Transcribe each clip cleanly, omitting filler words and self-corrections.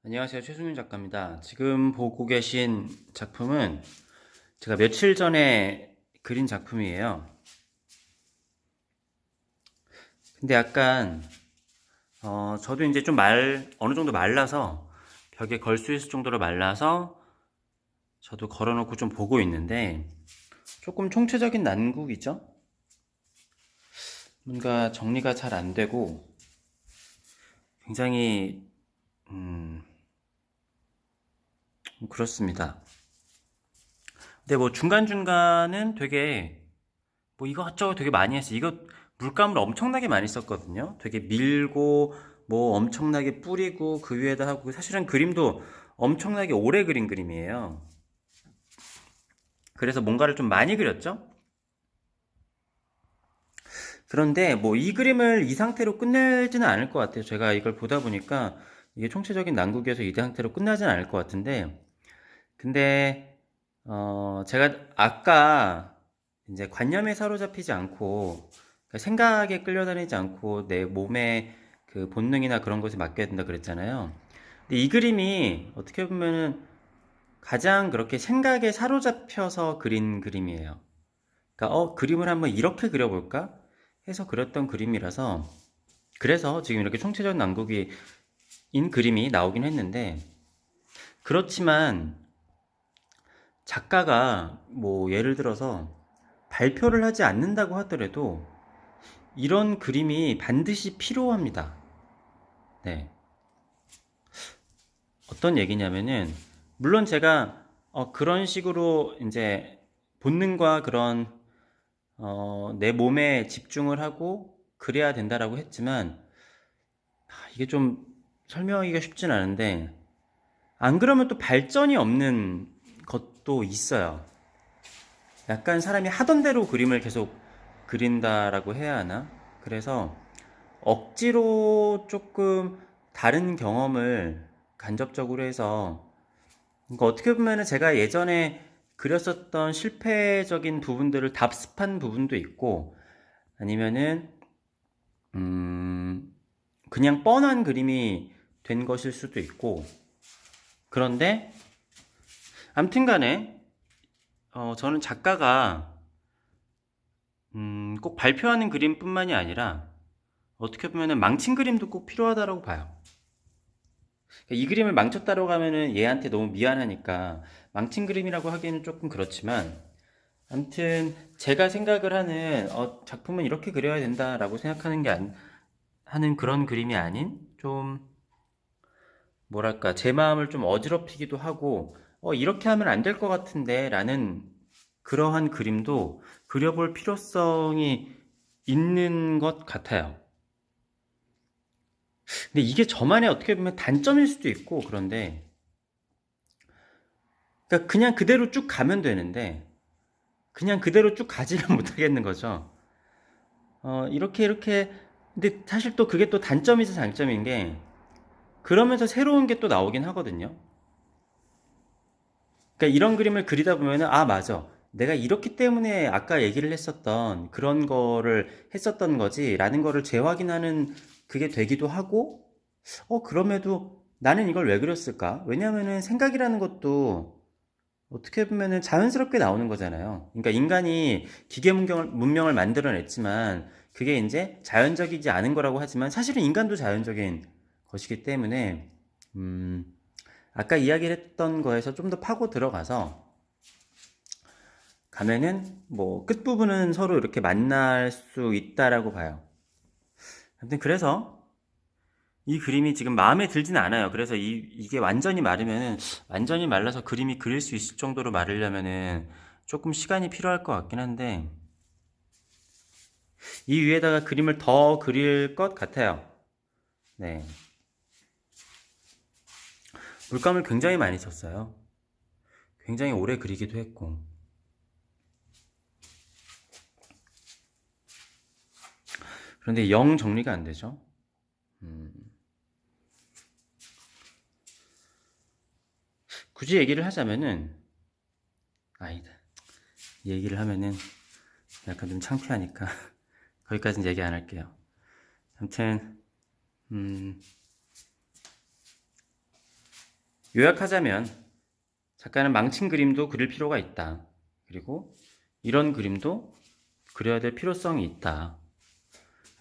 안녕하세요. 최승윤 작가입니다. 지금 보고 계신 작품은 제가 며칠 전에 그린 작품이에요. 근데 약간 저도 이제 좀 어느 정도 말라서 벽에 걸 수 있을 정도로 말라서 저도 걸어놓고 좀 보고 있는데 조금 총체적인 난국이죠. 뭔가 정리가 잘 안 되고 굉장히 그렇습니다. 근데 뭐 중간중간은 되게 뭐 이것저것 되게 많이 했어요. 이거 물감을 엄청나게 많이 썼거든요. 되게 밀고 뭐 엄청나게 뿌리고 그 위에다 하고 사실은 그림도 엄청나게 오래 그린 그림이에요. 그래서 뭔가를 좀 많이 그렸죠. 그런데 뭐 이 그림을 이 상태로 끝내지는 않을 것 같아요. 제가 이걸 보다 보니까 이게 총체적인 난국이어서 이 상태로 끝나지는 않을 것 같은데 근데 제가 아까 이제 관념에 사로잡히지 않고 그러니까 생각에 끌려다니지 않고 내 몸의 그 본능이나 그런 것에 맡겨야 된다 그랬잖아요. 근데 이 그림이 어떻게 보면은 가장 그렇게 생각에 사로잡혀서 그린 그림이에요. 그러니까 그림을 한번 이렇게 그려볼까 해서 그렸던 그림이라서 그래서 지금 이렇게 총체적 난국이 인 그림이 나오긴 했는데 그렇지만 작가가 뭐 예를 들어서 발표를 하지 않는다고 하더라도 이런 그림이 반드시 필요합니다. 네. 어떤 얘기냐면은 물론 제가 그런 식으로 이제 본능과 그런 내 몸에 집중을 하고 그래야 된다라고 했지만 이게 좀 설명하기가 쉽진 않은데 안 그러면 또 발전이 없는 것도 있어요. 약간 사람이 하던 대로 그림을 계속 그린다라고 해야 하나? 그래서 억지로 조금 다른 경험을 간접적으로 해서 그러니까 어떻게 보면은 제가 예전에 그렸었던 실패적인 부분들을 답습한 부분도 있고 아니면은 음 그냥 뻔한 그림이 된 것일 수도 있고 그런데 암튼간에 저는 작가가 꼭 발표하는 그림뿐만이 아니라 어떻게 보면은 망친 그림도 꼭 필요하다고 봐요. 그러니까 이 그림을 망쳤다고 하면은 얘한테 너무 미안하니까 망친 그림이라고 하기에는 조금 그렇지만 아무튼 제가 생각을 하는 작품은 이렇게 그려야 된다라고 생각하는 하는 그런 그림이 아닌 좀 뭐랄까 제 마음을 좀 어지럽히기도 하고 이렇게 하면 안 될 것 같은데 라는 그러한 그림도 그려볼 필요성이 있는 것 같아요. 근데 이게 저만의 어떻게 보면 단점일 수도 있고 그런데 그러니까 그냥 그대로 쭉 가면 되는데 그냥 그대로 쭉 가지를 못하겠는 거죠. 이렇게 근데 사실 또 그게 또 단점이자 장점인 게 그러면서 새로운 게 또 나오긴 하거든요. 그러니까 이런 그림을 그리다 보면은 아 맞아. 내가 이렇기 때문에 아까 얘기를 했었던 그런 거를 했었던 거지라는 거를 재확인하는 그게 되기도 하고 그럼에도 나는 이걸 왜 그렸을까? 왜냐면은 생각이라는 것도 어떻게 보면은 자연스럽게 나오는 거잖아요. 그러니까 인간이 문명을 만들어냈지만 그게 이제 자연적이지 않은 거라고 하지만 사실은 인간도 자연적인 것이기 때문에 음, 아까 이야기를 했던 거에서 좀 더 파고 들어가서 가면은 뭐 끝부분은 서로 이렇게 만날 수 있다라고 봐요. 아무튼 그래서 이 그림이 지금 마음에 들지는 않아요. 그래서 이게 완전히 마르면은, 완전히 말라서 그림이 그릴 수 있을 정도로 마르려면은 조금 시간이 필요할 것 같긴 한데, 이 위에다가 그림을 더 그릴 것 같아요. 네. 물감을 굉장히 많이 썼어요. 굉장히 오래 그리기도 했고. 그런데 영 정리가 안 되죠. 굳이 얘기를 하자면은, 아니다. 얘기를 하면은 약간 좀 창피하니까 거기까지는 얘기 안 할게요. 아무튼, 음, 요약하자면 작가는 망친 그림도 그릴 필요가 있다. 그리고 이런 그림도 그려야 될 필요성이 있다.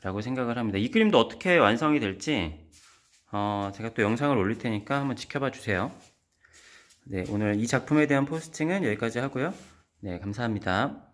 라고 생각을 합니다. 이 그림도 어떻게 완성이 될지 제가 또 영상을 올릴 테니까 한번 지켜봐 주세요. 네, 오늘 이 작품에 대한 포스팅은 여기까지 하고요. 네, 감사합니다.